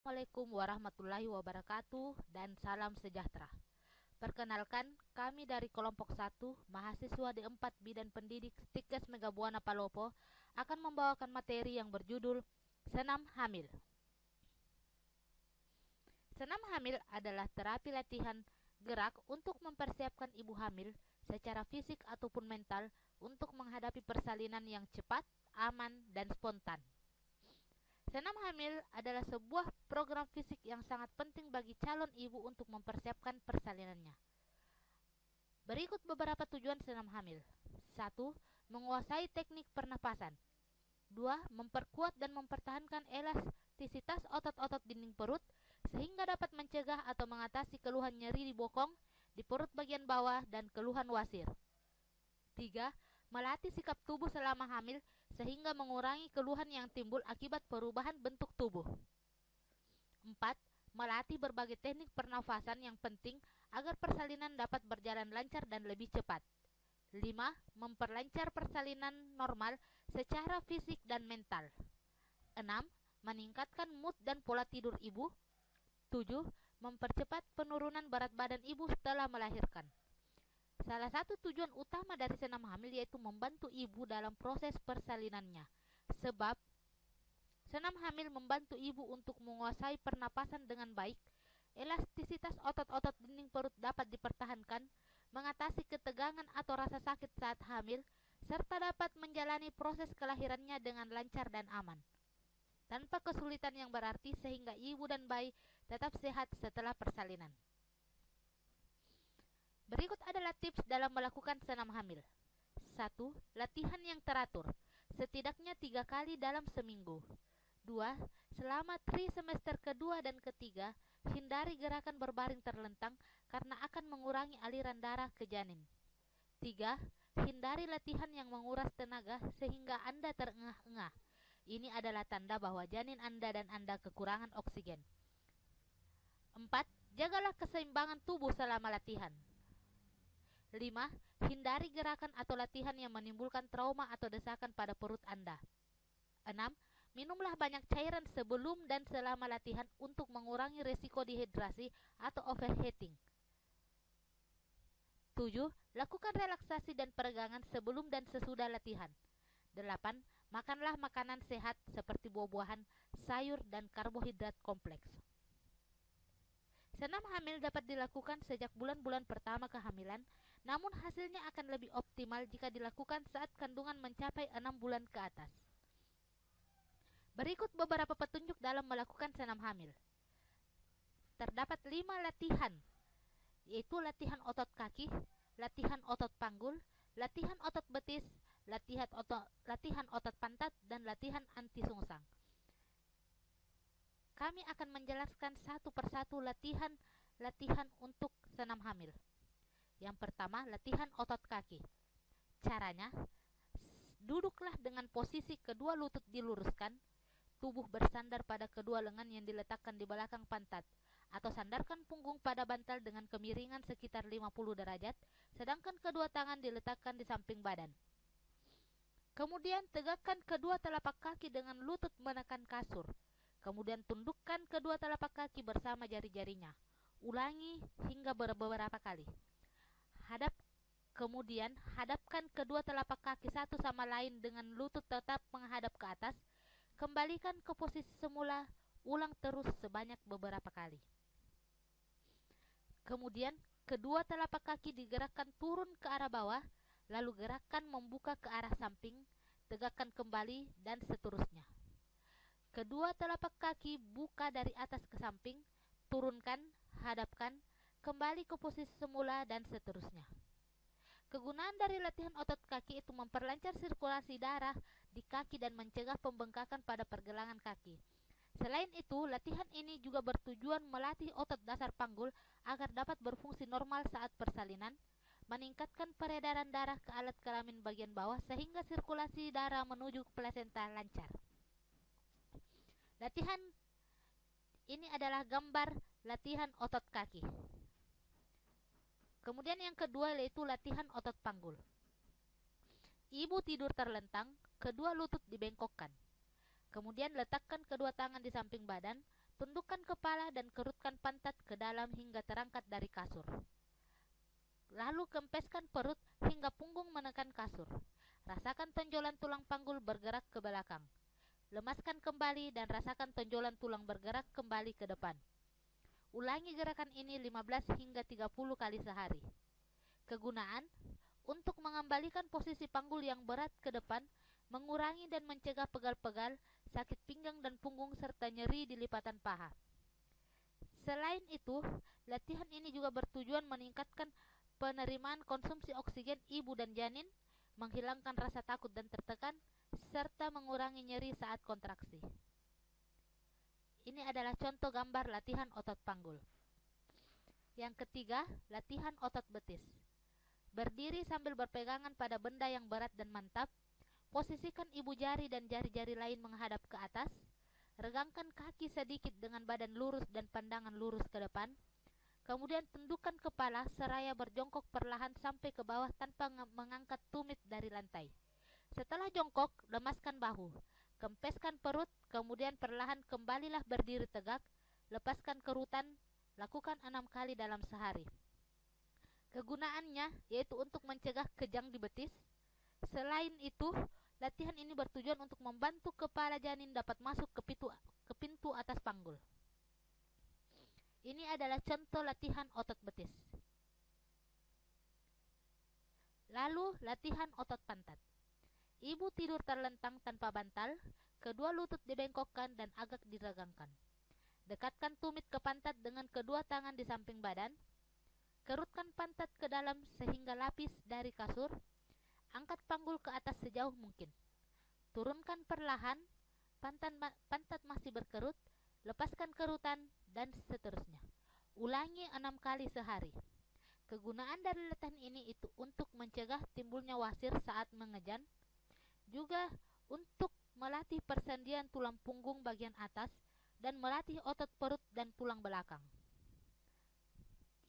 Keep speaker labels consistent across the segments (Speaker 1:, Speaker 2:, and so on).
Speaker 1: Assalamualaikum warahmatullahi wabarakatuh dan salam sejahtera. Perkenalkan, kami dari kelompok 1, mahasiswa D4 Bidan Pendidik Stikes Megabuana Palopo akan membawakan materi yang berjudul Senam Hamil. Senam hamil adalah terapi latihan gerak untuk mempersiapkan ibu hamil secara fisik ataupun mental untuk menghadapi persalinan yang cepat, aman, dan spontan. Senam hamil adalah sebuah program fisik yang sangat penting bagi calon ibu untuk mempersiapkan persalinannya. Berikut beberapa tujuan senam hamil. 1. Menguasai teknik pernapasan. 2. Memperkuat dan mempertahankan elastisitas otot-otot dinding perut sehingga dapat mencegah atau mengatasi keluhan nyeri di bokong, di perut bagian bawah, dan keluhan wasir. 3. Melatih sikap tubuh selama hamil sehingga mengurangi keluhan yang timbul akibat perubahan bentuk tubuh. 4. Melatih berbagai teknik pernafasan yang penting agar persalinan dapat berjalan lancar dan lebih cepat. 5. Memperlancar persalinan normal secara fisik dan mental. 6. Meningkatkan mood dan pola tidur ibu. 7. Mempercepat penurunan berat badan ibu setelah melahirkan. Salah satu tujuan utama dari senam hamil yaitu membantu ibu dalam proses persalinannya. Sebab senam hamil membantu ibu untuk menguasai pernapasan dengan baik, elastisitas otot-otot dinding perut dapat dipertahankan, mengatasi ketegangan atau rasa sakit saat hamil, serta dapat menjalani proses kelahirannya dengan lancar dan aman, tanpa kesulitan yang berarti sehingga ibu dan bayi tetap sehat setelah persalinan. Berikut adalah tips dalam melakukan senam hamil. 1. Latihan yang teratur, setidaknya 3 kali dalam seminggu. 2. Selama trimester kedua dan ketiga, hindari gerakan berbaring terlentang karena akan mengurangi aliran darah ke janin. 3. Hindari latihan yang menguras tenaga sehingga Anda terengah-engah. Ini adalah tanda bahwa janin Anda dan Anda kekurangan oksigen. 4. Jagalah keseimbangan tubuh selama latihan. 5. Hindari gerakan atau latihan yang menimbulkan trauma atau desakan pada perut Anda. 6. Minumlah banyak cairan sebelum dan selama latihan untuk mengurangi risiko dehidrasi atau overheating. 7. Lakukan relaksasi dan peregangan sebelum dan sesudah latihan. 8. Makanlah makanan sehat seperti buah-buahan, sayur, dan karbohidrat kompleks. Senam hamil dapat dilakukan sejak bulan-bulan pertama kehamilan, namun hasilnya akan lebih optimal jika dilakukan saat kandungan mencapai 6 bulan ke atas. Berikut beberapa petunjuk dalam melakukan senam hamil. Terdapat 5 latihan, yaitu latihan otot kaki, latihan otot panggul, latihan otot betis, latihan otot pantat, dan latihan anti sungsang. Kami akan menjelaskan satu persatu latihan untuk senam hamil. Yang pertama, latihan otot kaki. Caranya, duduklah dengan posisi kedua lutut diluruskan, tubuh bersandar pada kedua lengan yang diletakkan di belakang pantat, atau sandarkan punggung pada bantal dengan kemiringan sekitar 50 derajat, sedangkan kedua tangan diletakkan di samping badan. Kemudian tegakkan kedua telapak kaki dengan lutut menekan kasur. Kemudian tundukkan kedua telapak kaki bersama jari-jarinya. Ulangi hingga beberapa kali. Kemudian hadapkan kedua telapak kaki satu sama lain dengan lutut tetap menghadap ke atas. Kembalikan ke posisi semula. Ulang terus sebanyak beberapa kali. Kemudian kedua telapak kaki digerakkan turun ke arah bawah, lalu gerakan membuka ke arah samping, tegakkan kembali, dan seterusnya. Kedua telapak kaki buka dari atas ke samping, turunkan, hadapkan, kembali ke posisi semula, dan seterusnya. Kegunaan dari latihan otot kaki itu memperlancar sirkulasi darah di kaki dan mencegah pembengkakan pada pergelangan kaki. Selain itu, latihan ini juga bertujuan melatih otot dasar panggul agar dapat berfungsi normal saat persalinan, meningkatkan peredaran darah ke alat kelamin bagian bawah sehingga sirkulasi darah menuju plasenta lancar. Latihan ini adalah gambar latihan otot kaki. Kemudian yang kedua yaitu latihan otot panggul. Ibu tidur terlentang, kedua lutut dibengkokkan. Kemudian letakkan kedua tangan di samping badan, tundukkan kepala dan kerutkan pantat ke dalam hingga terangkat dari kasur. Lalu kempeskan perut hingga punggung menekan kasur. Rasakan tonjolan tulang panggul bergerak ke belakang. Lemaskan kembali dan rasakan tonjolan tulang bergerak kembali ke depan. Ulangi gerakan ini 15 hingga 30 kali sehari. Kegunaan: untuk mengembalikan posisi panggul yang berat ke depan, mengurangi dan mencegah pegal-pegal, sakit pinggang dan punggung, serta nyeri di lipatan paha. Selain itu, latihan ini juga bertujuan meningkatkan penerimaan konsumsi oksigen ibu dan janin, menghilangkan rasa takut dan tertekan, serta mengurangi nyeri saat kontraksi. Ini adalah contoh gambar latihan otot panggul. Yang ketiga, latihan otot betis. Berdiri sambil berpegangan pada benda yang berat dan mantap. Posisikan ibu jari dan jari-jari lain menghadap ke atas. Regangkan kaki sedikit dengan badan lurus dan pandangan lurus ke depan. Kemudian tundukkan kepala seraya berjongkok perlahan sampai ke bawah tanpa mengangkat tumit dari lantai. Setelah jongkok, lemaskan bahu, kempeskan perut, kemudian perlahan kembalilah berdiri tegak, lepaskan kerutan, lakukan 6 kali dalam sehari. Kegunaannya yaitu untuk mencegah kejang di betis. Selain itu, latihan ini bertujuan untuk membantu kepala janin dapat masuk ke pintu atas panggul. Ini adalah contoh latihan otot betis. Lalu, latihan otot pantat. Ibu tidur terlentang tanpa bantal, kedua lutut dibengkokkan dan agak diregangkan. Dekatkan tumit ke pantat dengan kedua tangan di samping badan. Kerutkan pantat ke dalam sehingga lapis dari kasur. Angkat panggul ke atas sejauh mungkin. Turunkan perlahan, pantat masih berkerut, lepaskan kerutan, dan seterusnya. Ulangi 6 kali sehari. Kegunaan dari latihan ini itu untuk mencegah timbulnya wasir saat mengejan, juga untuk melatih persendian tulang punggung bagian atas dan melatih otot perut dan tulang belakang.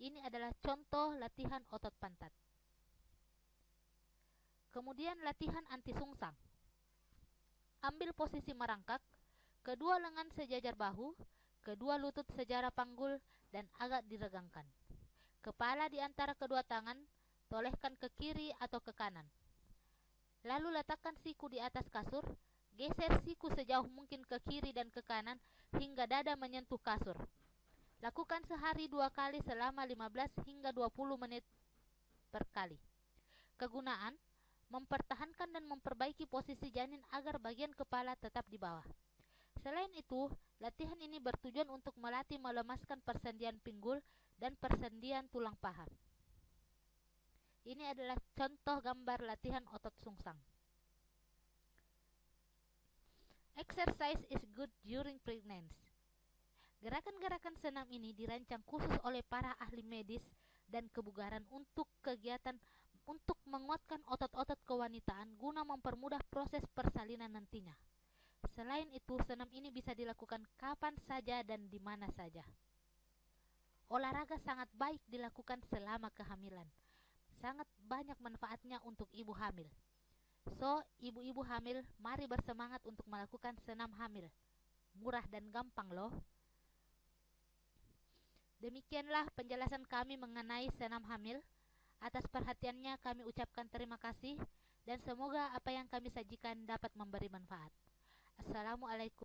Speaker 1: Ini adalah contoh latihan otot pantat. Kemudian latihan anti sungsang. Ambil posisi merangkak, kedua lengan sejajar bahu, kedua lutut sejajar panggul dan agak diregangkan. Kepala di antara kedua tangan, tolehkan ke kiri atau ke kanan. Lalu letakkan siku di atas kasur, geser siku sejauh mungkin ke kiri dan ke kanan hingga dada menyentuh kasur. Lakukan sehari 2 kali selama 15 hingga 20 menit per kali. Kegunaan: mempertahankan dan memperbaiki posisi janin agar bagian kepala tetap di bawah. Selain itu, latihan ini bertujuan untuk melatih melemaskan persendian pinggul dan persendian tulang paha. Ini adalah contoh gambar latihan otot sungsang. Exercise is good during pregnancy. Gerakan-gerakan senam ini dirancang khusus oleh para ahli medis dan kebugaran untuk kegiatan untuk menguatkan otot-otot kewanitaan guna mempermudah proses persalinan nantinya. Selain itu, senam ini bisa dilakukan kapan saja dan di mana saja. Olahraga sangat baik dilakukan selama kehamilan. Sangat banyak manfaatnya untuk ibu hamil. So, ibu-ibu hamil, mari bersemangat untuk melakukan senam hamil. Murah dan gampang loh. Demikianlah penjelasan kami mengenai senam hamil. Atas perhatiannya kami ucapkan terima kasih dan semoga apa yang kami sajikan dapat memberi manfaat. Assalamualaikum.